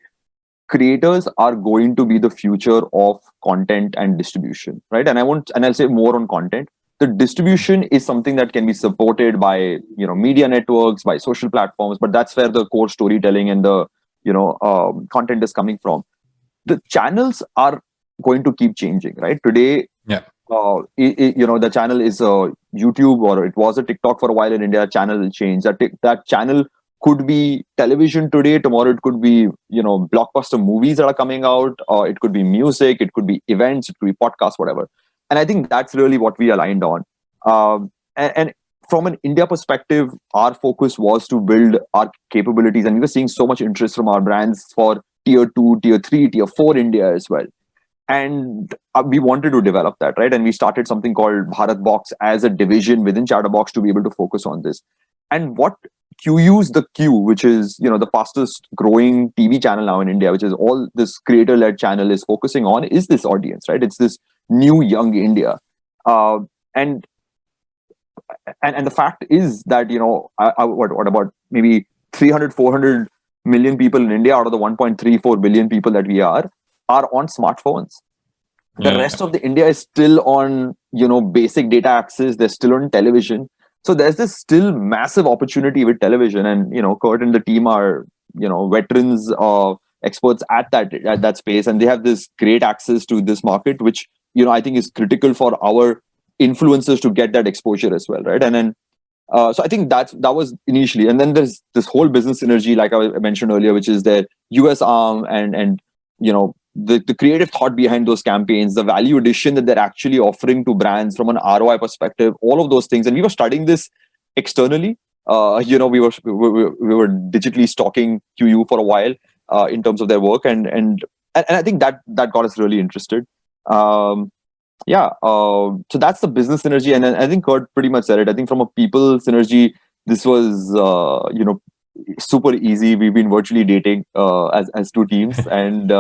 creators are going to be the future of content and distribution, right? And I'll say more on content. The distribution is something that can be supported by, media networks, by social platforms, but that's where the core storytelling and the, content is coming from. The channels are going to keep changing, right? Today, the channel is YouTube, or it was a TikTok for a while in India. Channel will change. That channel could be television today. Tomorrow it could be, blockbuster movies that are coming out. It could be music. It could be events. It could be podcasts, whatever. And I think that's really what we aligned on. And from an India perspective, our focus was to build our capabilities. And we were seeing so much interest from our brands for tier 2, tier 3, tier 4 India as well. And we wanted to develop that, right? And we started something called BharatBox as a division within Chtrbox to be able to focus on this. And what QYOU's The Q, which is, the fastest growing TV channel now in India, which is all this creator-led channel is focusing on, is this audience, right? It's this new young India. And the fact is that, what about maybe 300-400 million people in India out of the 1.34 billion people that we are on smartphones. The rest of the India is still on, basic data access. They're still on television. So there's this still massive opportunity with television, and Curt and the team are veterans, experts at that space, and they have this great access to this market, which I think is critical for our influencers to get that exposure as well, right? And then so I think that was initially, and then there's this whole business synergy, like I mentioned earlier, which is the US arm and the creative thought behind those campaigns, the value addition that they're actually offering to brands from an ROI perspective, all of those things. And we were studying this externally. We were digitally stalking QYOU for a while in terms of their work, and I think that got us really interested. So that's the business synergy, and I think Curt pretty much said it. I think from a people synergy, this was super easy. We've been virtually dating as two teams, and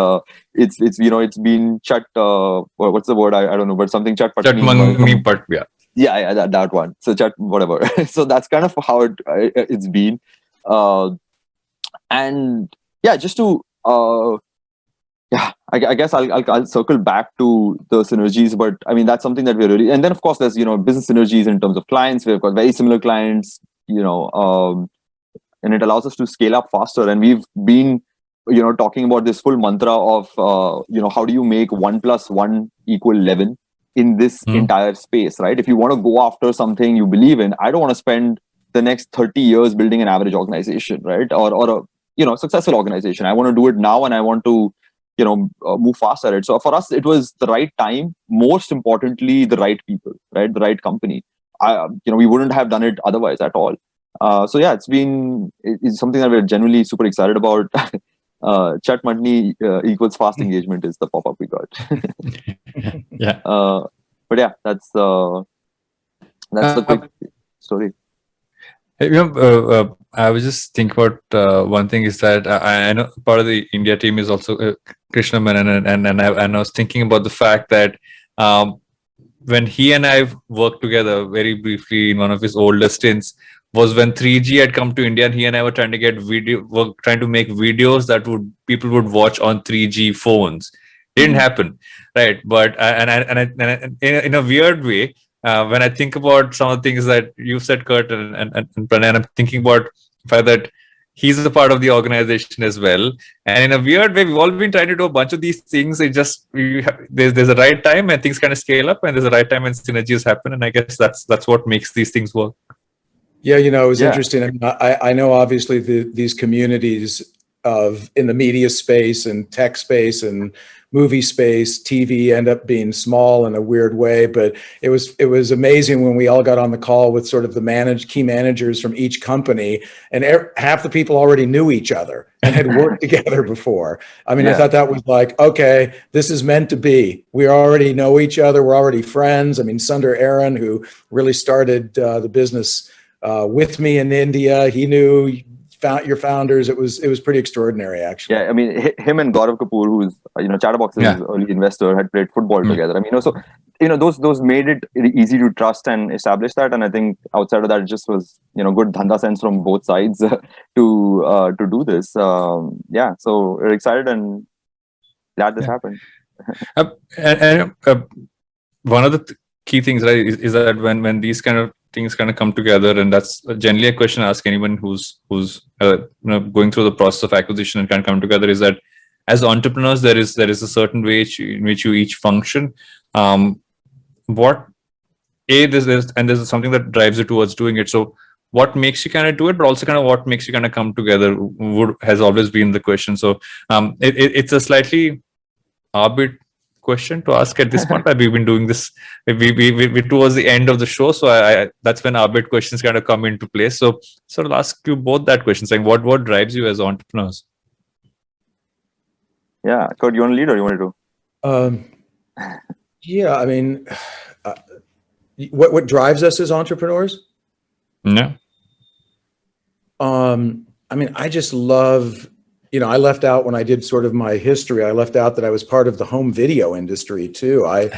it's been chat. What's the word? I don't know, but something chat patni. Chatmangni Pat, yeah. Yeah, that one. So chat whatever. So that's kind of how it's been, and yeah, just to yeah, I guess I'll circle back to the synergies, but I mean that's something that we're really, and then of course there's business synergies in terms of clients. We've got very similar clients, and it allows us to scale up faster. And we've been talking about this full mantra of how do you make 1 + 1 = 11 in this entire space, right? If you want to go after something you believe in, I don't want to spend the next 30 years building an average organization, right? Or a successful organization. I want to do it now, and I want to move fast at it. So for us, it was the right time. Most importantly, the right people, right? The right company. We wouldn't have done it otherwise at all. So yeah, it's something that we're genuinely super excited about. Chat money equals fast engagement is the pop-up we got. Yeah. But yeah, that's the quick story. I was just thinking about one thing is that I know part of the India team is also Krishna Menon, and I was thinking about the fact that when he and I worked together very briefly in one of his older stints was when 3G had come to India, and he and I were trying to trying to make videos that people would watch on 3G phones. It didn't happen, right? But in a weird way. When I think about some of the things that you said, Curt and Pranay, I'm thinking about the fact that he's a part of the organization as well. And in a weird way, we've all been trying to do a bunch of these things. It just there's a right time and things kind of scale up, and there's a right time and synergies happen. And I guess that's what makes these things work. Yeah, it was interesting. I mean, I know obviously these communities in the media space and tech space and movie space, TV end up being small in a weird way, but it was amazing when we all got on the call with sort of the key managers from each company, and half the people already knew each other and had worked together before. I mean, I thought that was like, okay, this is meant to be. We already know each other. We're already friends. I mean, Sundar Aaron, who really started the business with me in India, he knew your founders. It was pretty extraordinary, actually. Yeah, I mean, him and Gaurav Kapoor, who's Chtrbox's early investor, had played football together. I mean, so those made it easy to trust and establish that. And I think outside of that, it just was good dhanda sense from both sides to do this. Yeah, so we're excited and glad this happened. One of the key things, right, is that when these kind of things kind of come together, and that's generally a question I ask anyone who's going through the process of acquisition and kind of come together, is that as entrepreneurs there is a certain way in which you each function. There's something that drives you towards doing it. So what makes you kind of do it, but also kind of what makes you kind of come together has always been the question. So it's a slightly arbit question to ask at this point. We've been doing this. We towards the end of the show, so that's when our bit questions kind of come into place. So I'll ask you both that question, saying what drives you as entrepreneurs? Yeah, Curt, you want to lead or you want to do? Yeah, I mean, what drives us as entrepreneurs? Yeah. I mean, I just love. I left out when I did sort of my history, I left out that I was part of the home video industry too. Set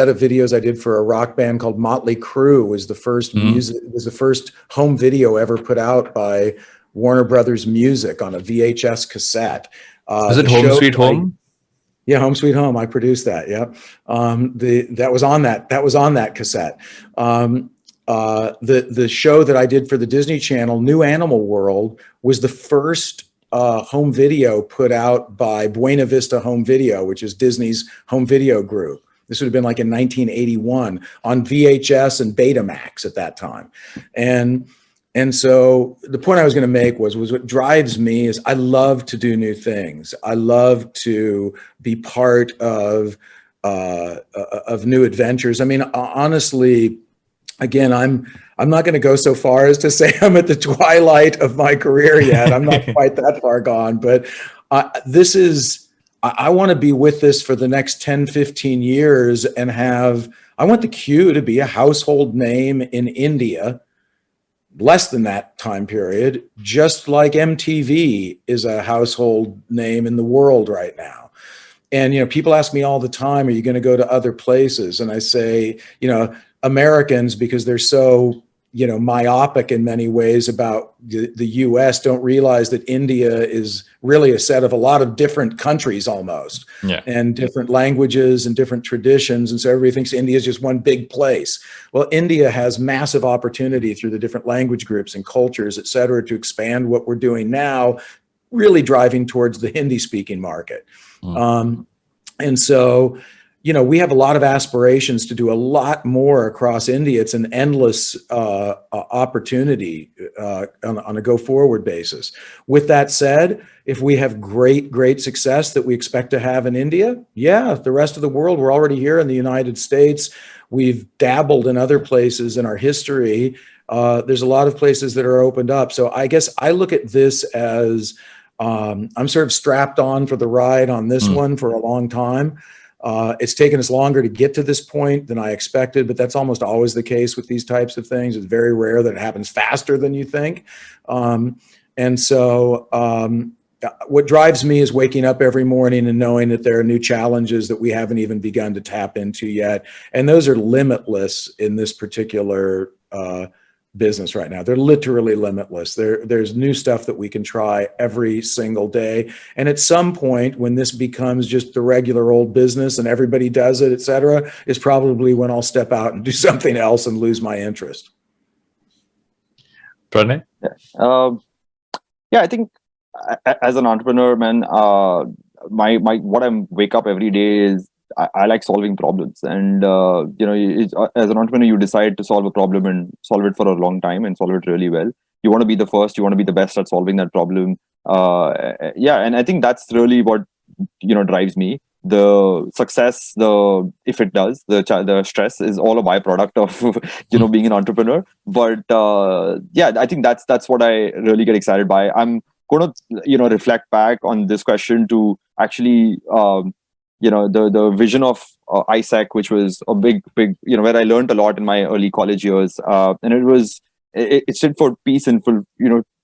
of videos I did for a rock band called Motley Crue was the first home video ever put out by Warner Brothers Music on a VHS cassette. Was it Home Sweet Home? Yeah, Home Sweet Home. I produced that. Yeah, that was on that cassette. The show that I did for the Disney Channel, New Animal World, was the first home video put out by Buena Vista Home Video, which is Disney's home video group. This would have been like in 1981 on VHS and Betamax at that time. And so the point I was going to make was what drives me is I love to do new things. I love to be part of new adventures. I mean, honestly, again, I'm not going to go so far as to say I'm at the twilight of my career yet. I'm not quite that far gone, but I want to be with this for the next 10, 15 years and have I want the Q to be a household name in India, less than that time period, just like MTV is a household name in the world right now. And, people ask me all the time, are you going to go to other places? And I say, Americans, because they're so, myopic in many ways about the US, don't realize that India is really a set of a lot of different countries almost, and different languages and different traditions. And so everybody thinks India is just one big place. Well, India has massive opportunity through the different language groups and cultures, et cetera, to expand what we're doing now, really driving towards the Hindi speaking market. And so, we have a lot of aspirations to do a lot more across India. It's an endless opportunity on a go forward basis. With that said, if we have great success that we expect to have in India, the rest of the world, we're already here in the United States. We've dabbled in other places in our history. There's a lot of places that are opened up. So I guess I look at this as I'm sort of strapped on for the ride on this one for a long time. It's taken us longer to get to this point than I expected, but that's almost always the case with these types of things. It's very rare that it happens faster than you think. And so what drives me is waking up every morning and knowing that there are new challenges that we haven't even begun to tap into yet. And those are limitless in this particular business right now. They're literally limitless. There's new stuff that we can try every single day. And at some point, when this becomes just the regular old business and everybody does it, et cetera, is probably when I'll step out and do something else and lose my interest. Pranay? I think as an entrepreneur, man, my what I wake up every day is I like solving problems, and as an entrepreneur, you decide to solve a problem and solve it for a long time and solve it really well. You want to be the first, you want to be the best at solving that problem. And I think that's really what drives me. The success, if it does, the stress is all a byproduct of being an entrepreneur. But I think that's what I really get excited by. I'm going to reflect back on this question to actually. The vision of ISEC, which was a big, where I learned a lot in my early college years. And it stood for peace and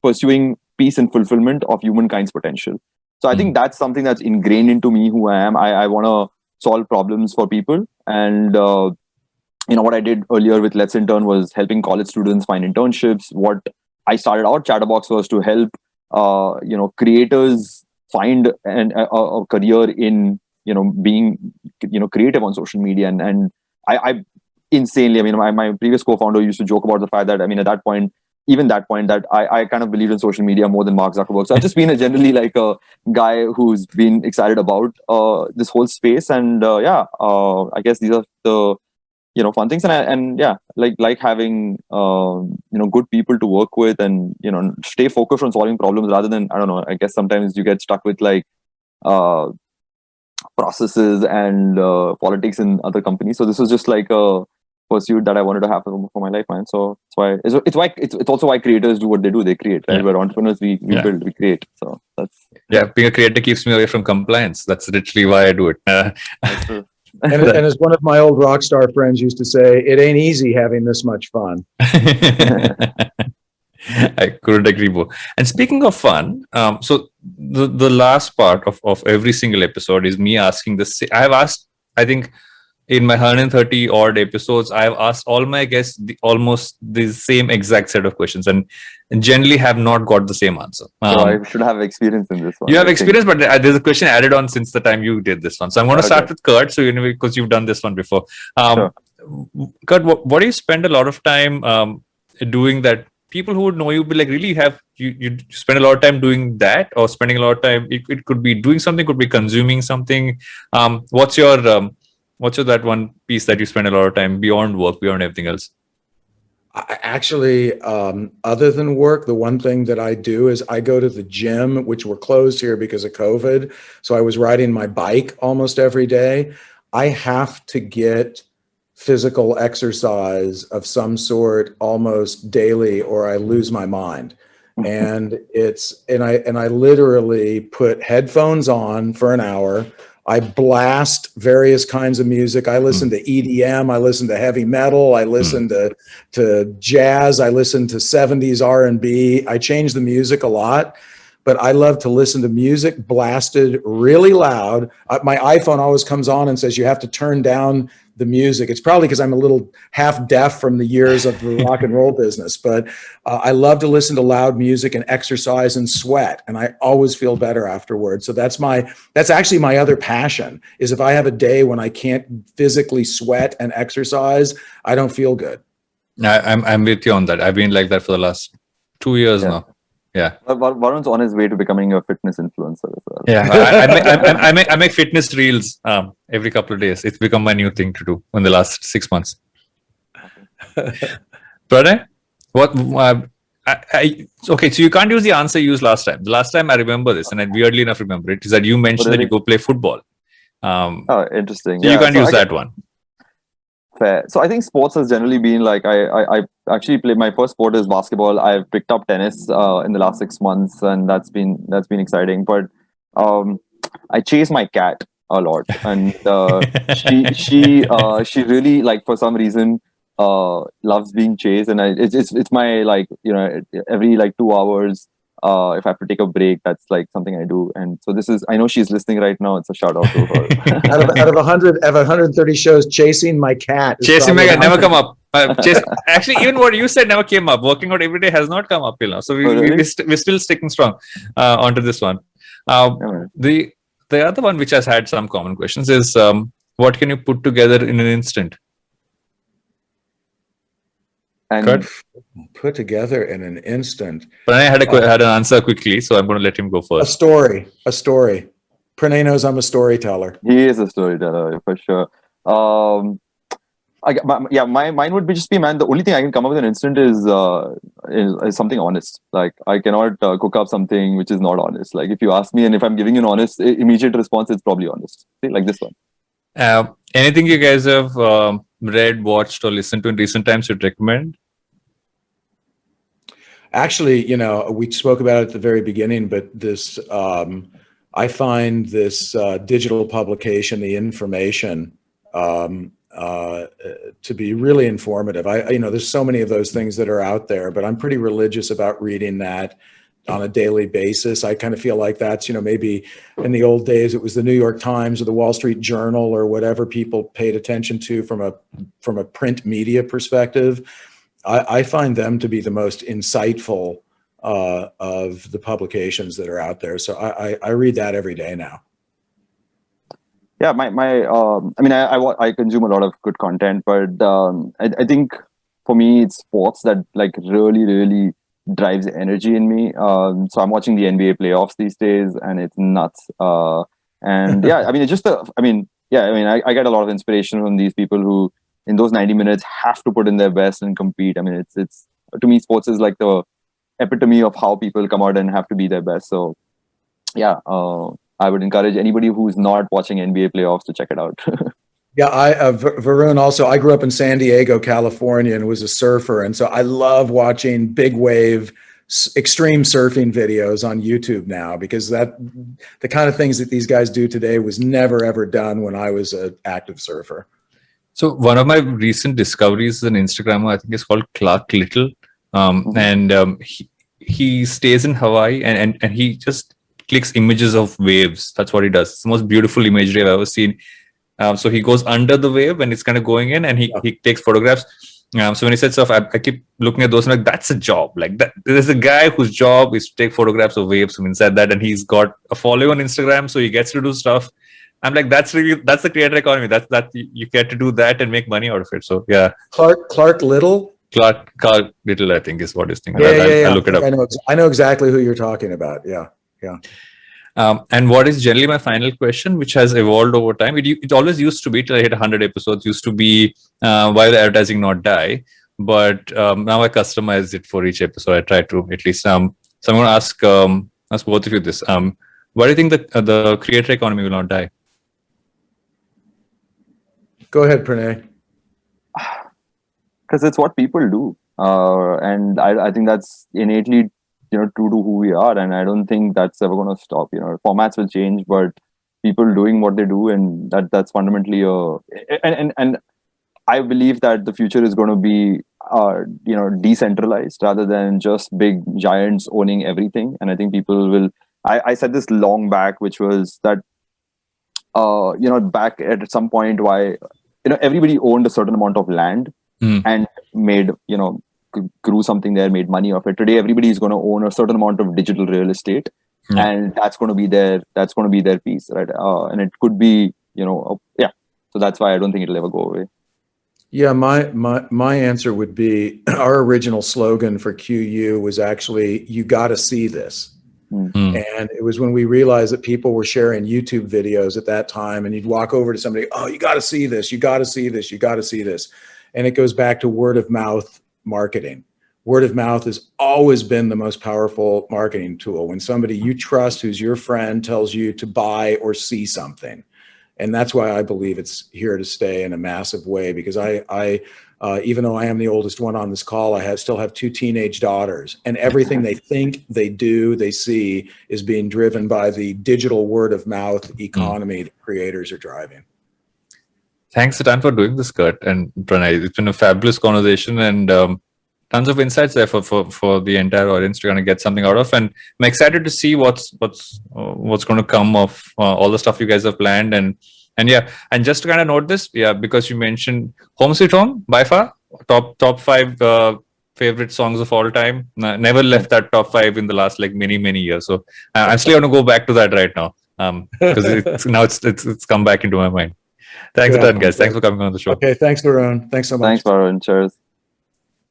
pursuing peace and fulfillment of humankind's potential. So I think that's something that's ingrained into me, who I am. I want to solve problems for people. And, what I did earlier with Let's Intern was helping college students find internships. What I started out Chtrbox was to help, creators find a career in, being, creative on social media. And I insanely, my previous co-founder used to joke about the fact that, at that point, that I kind of believed in social media more than Mark Zuckerberg. So I've just been generally like a guy who's been excited about this whole space. And I guess these are the, fun things. And like having, good people to work with and, stay focused on solving problems rather than, I don't know, I guess sometimes you get stuck with like, processes and politics in other companies. So this was just like a pursuit that I wanted to have for my life, man. So it's also why creators do what they do. They create, right? Where entrepreneurs we build, we create. So that's being a creator keeps me away from compliance. That's literally why I do it. That's true. And as one of my old rock star friends used to say, it ain't easy having this much fun. I couldn't agree more. And speaking of fun, so the last part of every single episode is me asking this. I have asked, I think, in my 130 odd episodes, I have asked all my guests almost the same exact set of questions, and generally have not got the same answer. So I should have experience in this one. You have experience, but there's a question added on since the time you did this one. So I'm going to start with Curt. So because you've done this one before, Sure. Curt, what do you spend a lot of time doing that? People who would know you be like, really you spend a lot of time doing that, or spending a lot of time? It could be doing something, could be consuming something. What's your that one piece that you spend a lot of time beyond work, beyond everything else? Actually, other than work, the one thing that I do is I go to the gym, which were closed here because of COVID. So I was riding my bike almost every day. I have to get physical exercise of some sort almost daily, or I lose my mind. And I literally put headphones on for an hour. I blast various kinds of music. I listen to EDM. I listen to heavy metal. I listen to jazz. I listen to 70s R&B. I change the music a lot, but I love to listen to music blasted really loud. My iPhone always comes on and says, you have to turn down the music. It's probably because I'm a little half deaf from the years of the rock and roll business, but I love to listen to loud music and exercise and sweat. And I always feel better afterwards. So that's actually my other passion, is if I have a day when I can't physically sweat and exercise, I don't feel good. I'm with you on that. I've been like that for the last 2 years now. Yeah. Varun's on his way to becoming a fitness influencer as well. Yeah. I make fitness reels every couple of days. It's become my new thing to do in the last 6 months. Pranay, what? Okay, so you can't use the answer you used last time. The last time I remember this, and I weirdly enough remember it, is that you mentioned that you go play football. Oh, interesting. So you can't use that one. Fair. So I think sports has generally been like, I actually played, my first sport is basketball. I've picked up tennis in the last 6 months, and that's been exciting. But I chase my cat a lot, and she really, like, for some reason loves being chased, and it's my, like, you know, every like 2 hours. If I have to take a break, that's like something I do. And so this is, I know she's listening right now. It's a shout out to her. out of 130 shows, chasing my cat. Chasing my cat never come up. Actually, even what you said never came up. Working out every day has not come up till now. So we're still sticking strong onto this one. The other one, which has had some common questions, is what can you put together in an instant? And Curt? Put together in an instant. Pranay had an answer quickly, so I'm going to let him go first. A story. Pranay knows I'm a storyteller. He is a storyteller for sure. Mine would just be, man, the only thing I can come up with in an instant is something honest. Like, I cannot cook up something which is not honest. Like, if you ask me, and if I'm giving you an honest, immediate response, it's probably honest. See, like this one. Anything you guys have read, watched, or listened to in recent times you'd recommend? Actually, you know, we spoke about it at the very beginning, but this, I find this digital publication, The Information, to be really informative. You know, there's so many of those things that are out there, but I'm pretty religious about reading that on a daily basis. I kind of feel like that's, you know, maybe in the old days it was the New York Times or the Wall Street Journal or whatever people paid attention to from a print media perspective. I find them to be the most insightful of the publications that are out there. So I read that every day now. Yeah, I consume a lot of good content, but I think for me it's sports that like really drives energy in me. So I'm watching the NBA playoffs these days, and it's nuts. And yeah, I mean, it's just I get a lot of inspiration from these people who, in those 90 minutes, have to put in their best and compete. I mean, it's to me, sports is like the epitome of how people come out and have to be their best. So yeah, I would encourage anybody who's not watching NBA playoffs to check it out. Yeah, Varun also, I grew up in San Diego, California, and was a surfer. And so I love watching big wave, extreme surfing videos on YouTube now, because the kind of things that these guys do today was never, ever done when I was an active surfer. So one of my recent discoveries is an Instagrammer, I think it's called Clark Little. And he stays in Hawaii and he just clicks images of waves. That's what he does. It's the most beautiful imagery I've ever seen. So he goes under the wave when it's kind of going in, and he takes photographs. So when he said stuff, I keep looking at those and like, that's a job. Like that, there's a guy whose job is to take photographs of waves from inside that, and he's got a following on Instagram, so he gets to do stuff. I'm like, that's the creator economy. That you get to do that and make money out of it. So yeah. Clark Little. Clark Little, I think, is what his thing. I'll look it up. I know exactly who you're talking about. Yeah. And what is generally my final question, which has evolved over time. It always used to be, till I hit 100 episodes, used to be why the advertising not die. But now I customize it for each episode. I try to at least. So I'm going to ask both of you this. Why do you think the creator economy will not die? Go ahead, Pranay. Because it's what people do, and I think that's innately, true to who we are, and I don't think that's ever going to stop. Formats will change, but people doing what they do, and that's fundamentally and I believe that the future is going to be decentralized rather than just big giants owning everything. And I think people will. I said this long back, which was that back at some point why everybody owned a certain amount of land and made grew something there, made money off it. Today everybody is going to own a certain amount of digital real estate, and that's going to be their piece, right? And it could be so that's why I don't think it'll ever go away. Yeah, my answer would be our original slogan for QYOU was actually, you got to see this. And it was when we realized that people were sharing YouTube videos at that time, and you'd walk over to somebody, oh, you got to see this, you got to see this, you got to see this. And it goes back to word of mouth marketing. Word of mouth has always been the most powerful marketing tool. When somebody you trust, who's your friend, tells you to buy or see something. And that's why I believe it's here to stay in a massive way, because I even though I am the oldest one on this call, I still have 2 teenage daughters, and everything they think, they do, they see is being driven by the digital word of mouth economy that creators are driving. Thanks a ton for doing this, Curt and Pranay. It's been a fabulous conversation, and tons of insights there for the entire audience to kind of get something out of. And I'm excited to see what's going to come of all the stuff you guys have planned. And yeah, and just to kind of note this, because you mentioned Home Sweet Home, by far top 5 favorite songs of all time. Never left that top 5 in the last many years. So I'm still going to go back to that right now, because now it's come back into my mind. Thanks a ton, guys. Thanks for coming on the show. Okay, thanks, Varun. Thanks so much. Thanks, Varun. Cheers.